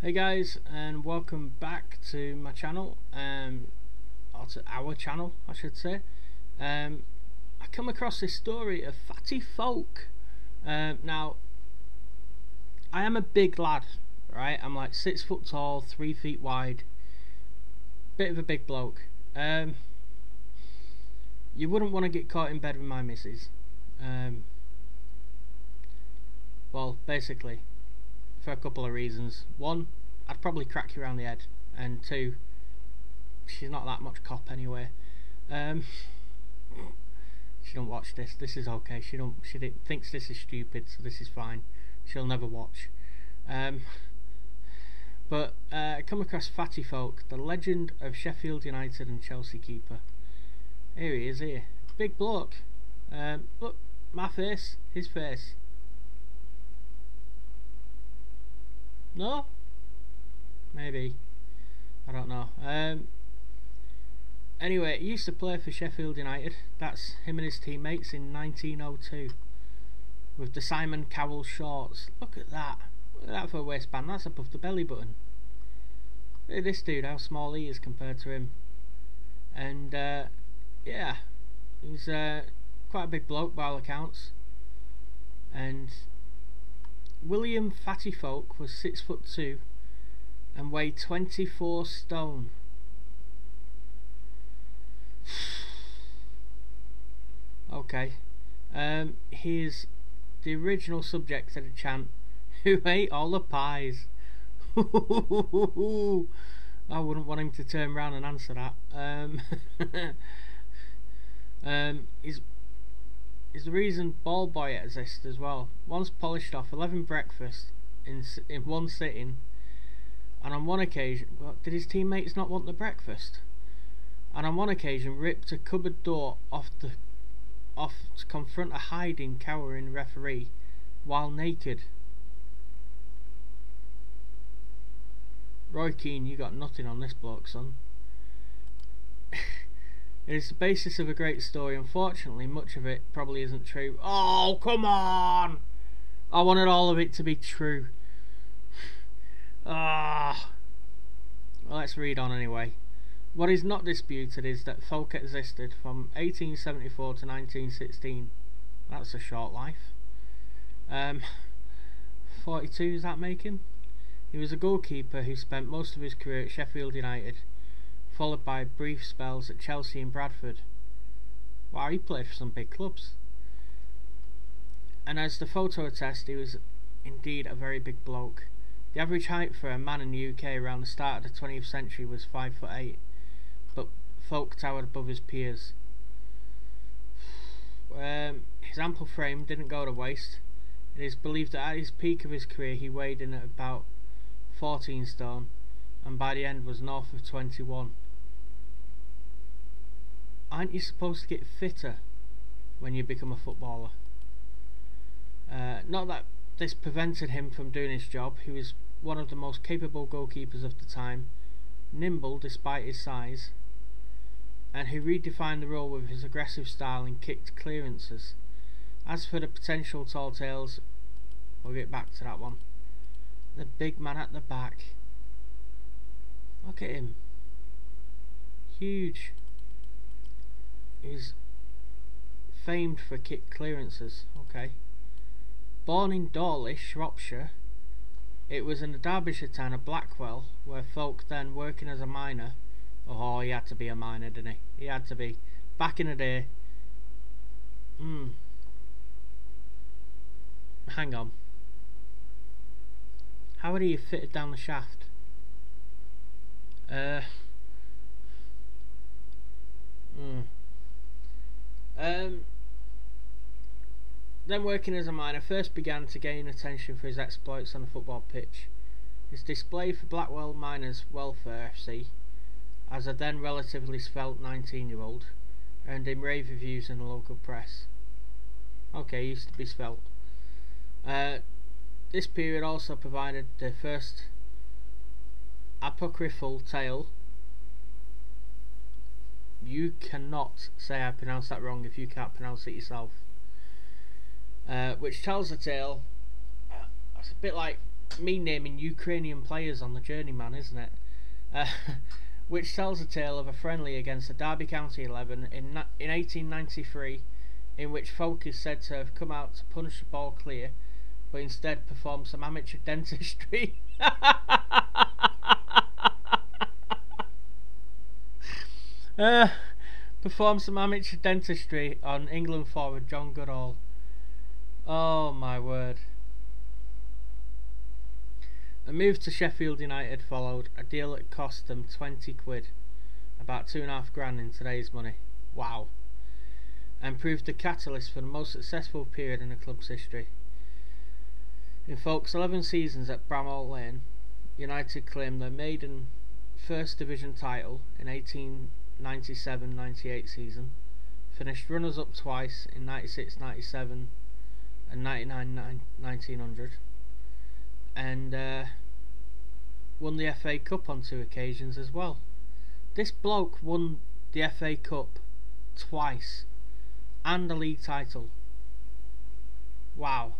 Hey guys, and welcome back to my channel, or to our channel I should say. I come across this story of Fatty Foulke. Now, I am a big lad, right? I'm like 6 foot tall, 3 feet wide, bit of a big bloke. You wouldn't want to get caught in bed with my missus. Well, basically, for a couple of reasons. One, I'd probably crack you around the head, and two, she's not that much cop anyway. She don't watch this. This is okay. She thinks this is stupid, so this is fine. She'll never watch. But I come across Fatty Foulke, the legend of Sheffield United and Chelsea keeper. Here he is here, big bloke. Look, my face, his face. No? Maybe. I don't know. Anyway, he used to play for Sheffield United. That's him and his teammates in 1902. With the Simon Cowell shorts. Look at that. Look at that for a waistband. That's above the belly button. Look at this dude, how small he is compared to him. And, yeah. He's quite a big bloke by all accounts. And William Fatty Foulke was 6'2" and weighed 24 stone. Okay. He is the original subject of the chant, "Who ate all the pies?" I wouldn't want him to turn around and answer that. Is the reason Ball Boy exists as well. Once polished off 11 breakfasts in one sitting, and on one occasion, did his teammates not want the breakfast? And on one occasion ripped a cupboard door off to confront a hiding, cowering referee while naked. Roy Keane, you got nothing on this bloke, son. It is the basis of a great story. Unfortunately, much of it probably isn't true. Oh, come on! I wanted all of it to be true. Ah. Well, let's read on anyway. What is not disputed is that Foulke existed from 1874 to 1916. That's a short life. 42, does that make him? He was a goalkeeper who spent most of his career at Sheffield United, followed by brief spells at Chelsea and Bradford. Wow, he played for some big clubs. And as the photo attests, he was indeed a very big bloke. The average height for a man in the UK around the start of the 20th century was 5'8", but Foulke towered above his peers. His ample frame didn't go to waste. It is believed that at his peak of his career he weighed in at about 14 stone, and by the end was north of 21. Aren't you supposed to get fitter when you become a footballer? Not that this prevented him from doing his job. He was one of the most capable goalkeepers of the time, nimble despite his size, and who redefined the role with his aggressive style and kicked clearances. As for the potential tall tales, we'll get back to that one. The big man at the back. Look at him. Huge. He's famed for kick clearances. Okay. Born in Dawlish, Shropshire, it was in the Derbyshire town of Blackwell where Foulke, then working as a miner, oh, he had to be a miner, didn't he? He had to be. Back in the day. Hang on. How would he have fitted down the shaft? Then working as a miner, first began to gain attention for his exploits on the football pitch. His display for Blackwell Miners Welfare FC, as a then relatively svelte 19-year-old, earned him rave reviews in the local press. Okay, he used to be svelte. This period also provided the first apocryphal tale. You cannot say I pronounced that wrong if you can't pronounce it yourself. Which tells a tale. It's a bit like me naming Ukrainian players on the journeyman, isn't it? Uh, which tells a tale of a friendly against the Derby County 11 in 1893, in which Foulke is said to have come out to punch the ball clear, but instead performed some amateur dentistry. Performed some amateur dentistry on England forward John Goodall. Oh my word. A move to Sheffield United followed, a deal that cost them 20 quid, about £2.5 in today's money. Wow. And proved the catalyst for the most successful period in the club's history. In Foulke's 11 seasons at Bramall Lane, United claimed their maiden First Division title in 1897-98 season, finished runners-up twice in 96-97 and 99-1900, and won the FA Cup on 2 occasions as well. This bloke won the FA Cup twice and a league title. Wow.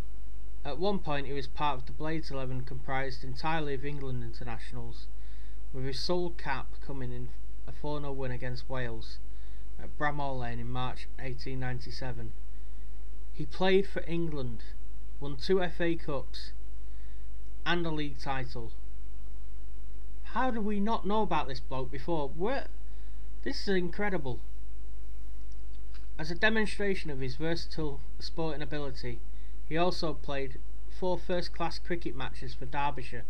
At one point he was part of the Blades 11 comprised entirely of England internationals, with his sole cap coming in a 4-0 win against Wales at Bramall Lane in March 1897. He played for England, won 2 FA Cups and a league title. How do we not know about this bloke before? This is incredible. As a demonstration of his versatile sporting ability, he also played 4 first-class cricket matches for Derbyshire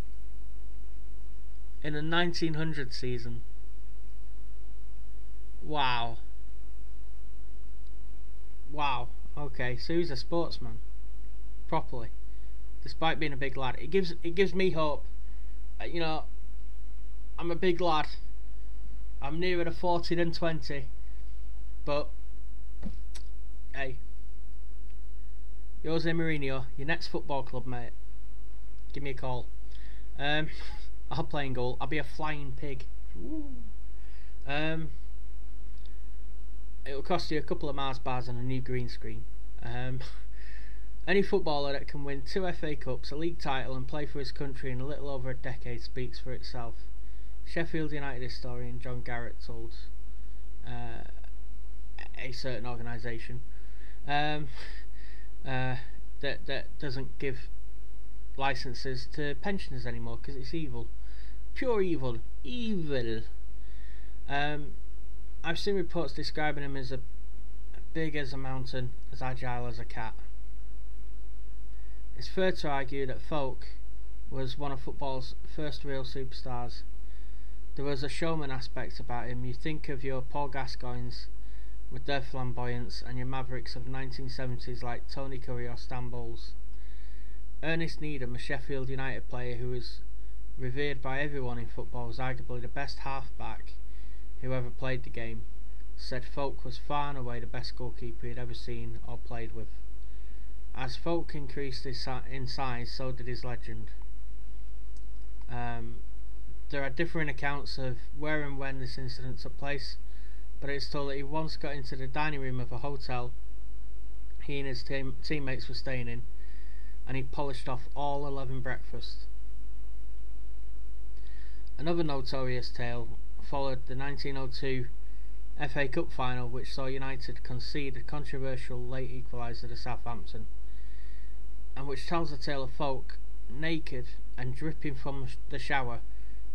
in the 1900 season. Wow. Wow. Okay, so he's a sportsman, properly, despite being a big lad. It gives me hope. You know, I'm a big lad. I'm nearer to 40 than 20, but hey, Jose Mourinho, your next football club, mate. Give me a call. I'll play in goal. I'll be a flying pig. It'll cost you a couple of Mars bars and a new green screen. Any footballer that can win 2 FA Cups, a league title and play for his country in a little over a decade speaks for itself. Sheffield United historian John Garrett told a certain organisation that doesn't give licences to pensioners anymore because it's evil. Pure evil. Evil. I've seen reports describing him as big as a mountain, as agile as a cat. It's fair to argue that Foulke was one of football's first real superstars. There was a showman aspect about him. You think of your Paul Gascoignes with their flamboyance and your Mavericks of 1970s like Tony Curry or Stan Bowles. Ernest Needham, a Sheffield United player who was revered by everyone in football, was arguably the best half-back who ever played the game, said Foulke was far and away the best goalkeeper he'd ever seen or played with. As Foulke increased in size, so did his legend. There are differing accounts of where and when this incident took place, but it's told that he once got into the dining room of a hotel he and his teammates were staying in, and he polished off all 11 breakfasts. Another notorious tale followed the 1902 FA Cup final, which saw United concede a controversial late equaliser to Southampton, and which tells the tale of Foulke, naked and dripping from the shower,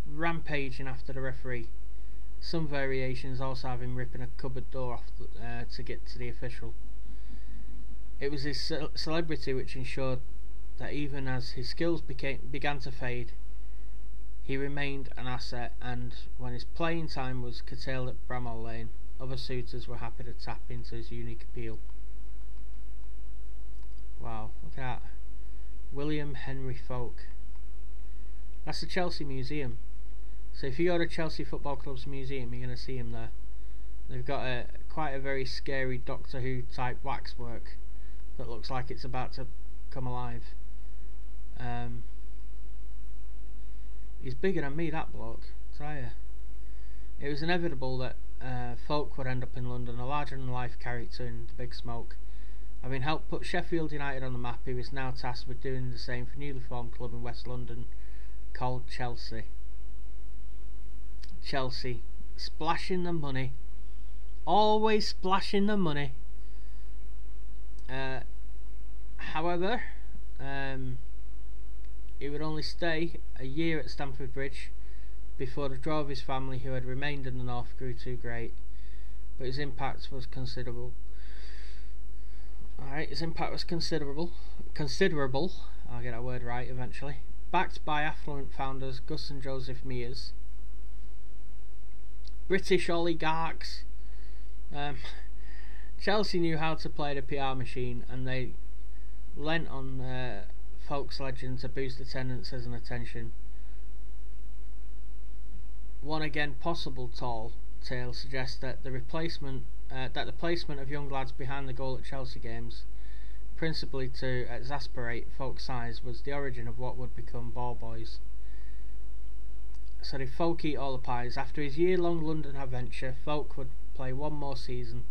rampaging after the referee. Some variations also have him ripping a cupboard door off to get to the official. It was his celebrity which ensured that even as his skills began to fade, he remained an asset, and when his playing time was curtailed at Bramall Lane, other suitors were happy to tap into his unique appeal. Wow, look at that. William Henry Foulke. That's the Chelsea Museum. So if you go to Chelsea Football Club's museum, you're going to see him there. They've got quite a very scary Doctor Who type waxwork that looks like it's about to come alive. He's bigger than me, that bloke, I tell ya. It was inevitable that Foulke would end up in London, a larger-than-life character in The Big Smoke, Having helped put Sheffield United on the map, he was now tasked with doing the same for a newly formed club in West London called Chelsea. Chelsea, splashing the money, always splashing the money. However, he would only stay a year at Stamford Bridge before the draw of his family, who had remained in the north, grew too great. But his impact was considerable. Alright, his impact was considerable. I'll get that word right eventually. Backed by affluent founders Gus and Joseph Mears, British oligarchs. Chelsea knew how to play the PR machine, and they lent on Foulke's legend to boost attendances and attention. One again possible tall tale suggests that the placement of young lads behind the goal at Chelsea games, principally to exasperate Foulke's size, was the origin of what would become ball boys. So did Foulke eat all the pies? After his year-long London adventure, Foulke would play one more season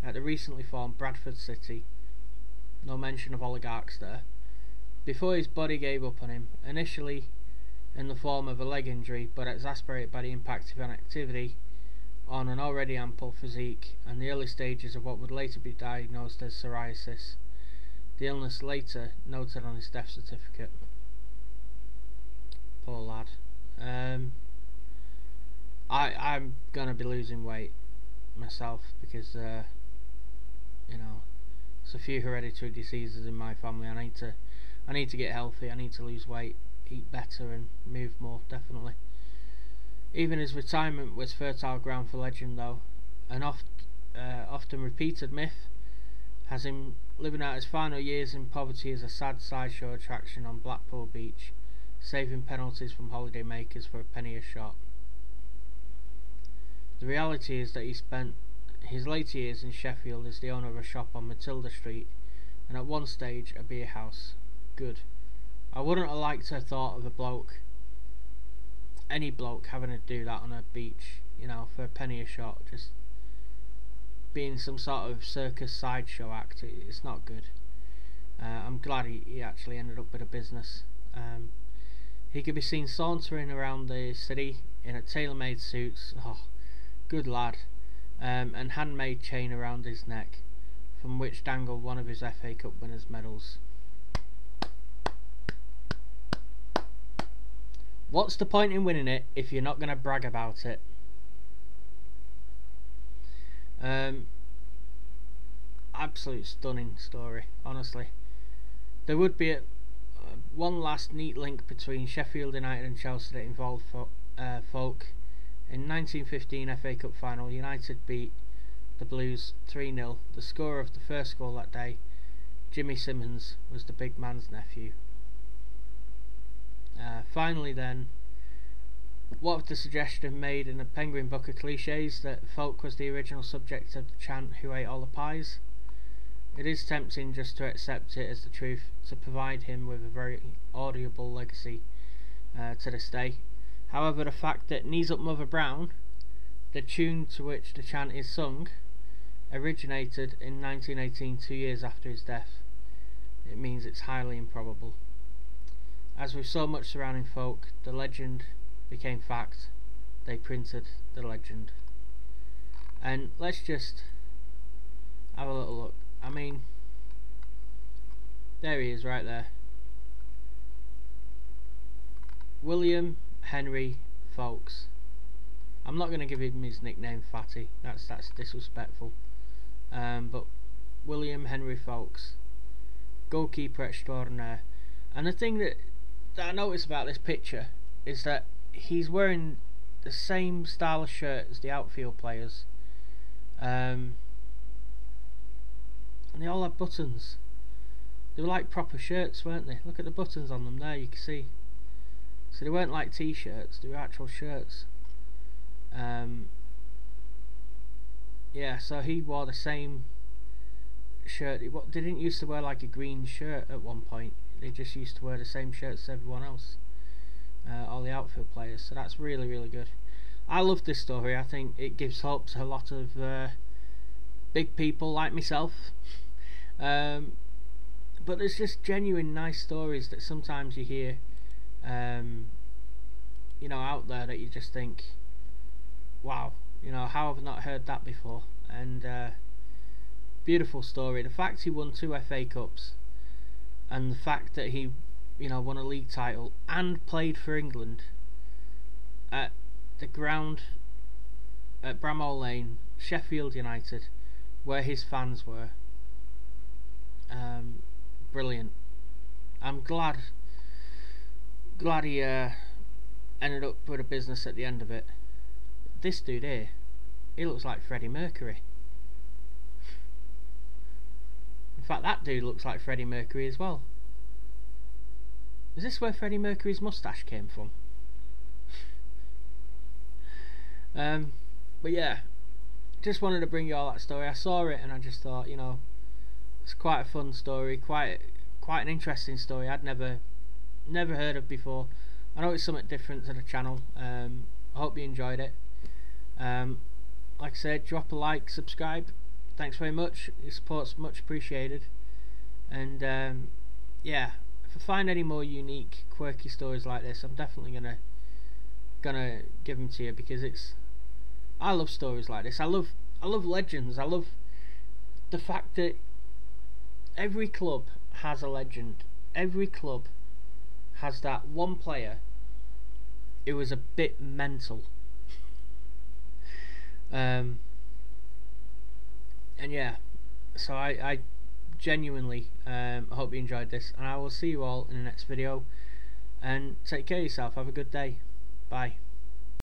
at the recently formed Bradford City, no mention of oligarchs there, before his body gave up on him, initially in the form of a leg injury, but exasperated by the impact of inactivity on an already ample physique and the early stages of what would later be diagnosed as psoriasis, the illness later noted on his death certificate. Poor lad. I'm gonna be losing weight myself because you know, there's a few hereditary diseases in my family. I need to get healthy. I need to lose weight, eat better, and move more. Definitely. Even his retirement was fertile ground for legend, though. An often repeated myth has him living out his final years in poverty as a sad sideshow attraction on Blackpool Beach, saving penalties from holiday makers for a penny a shot. The reality is that he spent his later years in Sheffield as the owner of a shop on Matilda Street, and at one stage a beer house. Good. I wouldn't have liked to have thought of any bloke having to do that on a beach, you know, for a penny a shot, just being some sort of circus sideshow act. It's not good. I'm glad he actually ended up with a business. He could be seen sauntering around the city in a tailor-made suits. Oh, good lad. And handmade chain around his neck, from which dangled one of his FA Cup winners' medals. What's the point in winning it if you're not going to brag about it? Absolute stunning story, honestly. There would be one last neat link between Sheffield United and Chelsea that involved Foulke. In 1915 FA Cup final, United beat the Blues 3-0. The scorer of the first goal that day, Jimmy Simmons, was the big man's nephew. Finally then, what of the suggestion made in the Penguin Book of Clichés that Foulke was the original subject of the chant "Who ate all the pies"? It is tempting just to accept it as the truth, to provide him with a very audible legacy to this day. However, the fact that "Knees Up Mother Brown," the tune to which the chant is sung, originated in 1918, 2 years after his death, it means it's highly improbable. As with so much surrounding Foulke, the legend became fact. They printed the legend. And let's just have a little look. I mean, there he is right there. William Henry Foulkes. I'm not going to give him his nickname Fatty. That's disrespectful. But William Henry Foulkes, goalkeeper extraordinaire. And the thing that I noticed about this picture is that he's wearing the same style of shirt as the outfield players, and they all had buttons. They were like proper shirts, weren't they? Look at the buttons on them there, you can see. So they weren't like t-shirts, they were actual shirts. Yeah, so he wore the same shirt. They didn't used to wear like a green shirt at one point. They just used to wear the same shirts as everyone else, all the outfield players. So that's really, really good. I love this story. I think it gives hope to a lot of big people like myself. But there's just genuine nice stories that sometimes you hear, out there, that you just think, wow, how have I not heard that before? And beautiful story. The fact he won 2 FA Cups, and the fact that he, won a league title and played for England at the ground at Bramall Lane, Sheffield United, where his fans were. Brilliant. I'm glad he ended up with a business at the end of it. This dude here, he looks like Freddie Mercury. In fact, that dude looks like Freddie Mercury as well. Is this where Freddie Mercury's moustache came from? But yeah, just wanted to bring you all that story. I saw it and I just thought, it's quite a fun story, quite an interesting story I'd never heard of before. I know it's something different to the channel. I hope you enjoyed it. Like I said, drop a like, subscribe. Thanks very much. Your support's much appreciated. And yeah, if I find any more unique, quirky stories like this, I'm definitely gonna give them to you, because I love stories like this. I love legends. I love the fact that every club has a legend. Every club has that one player who was a bit mental. And yeah, so I genuinely hope you enjoyed this, and I will see you all in the next video, and take care of yourself. Have a good day. Bye.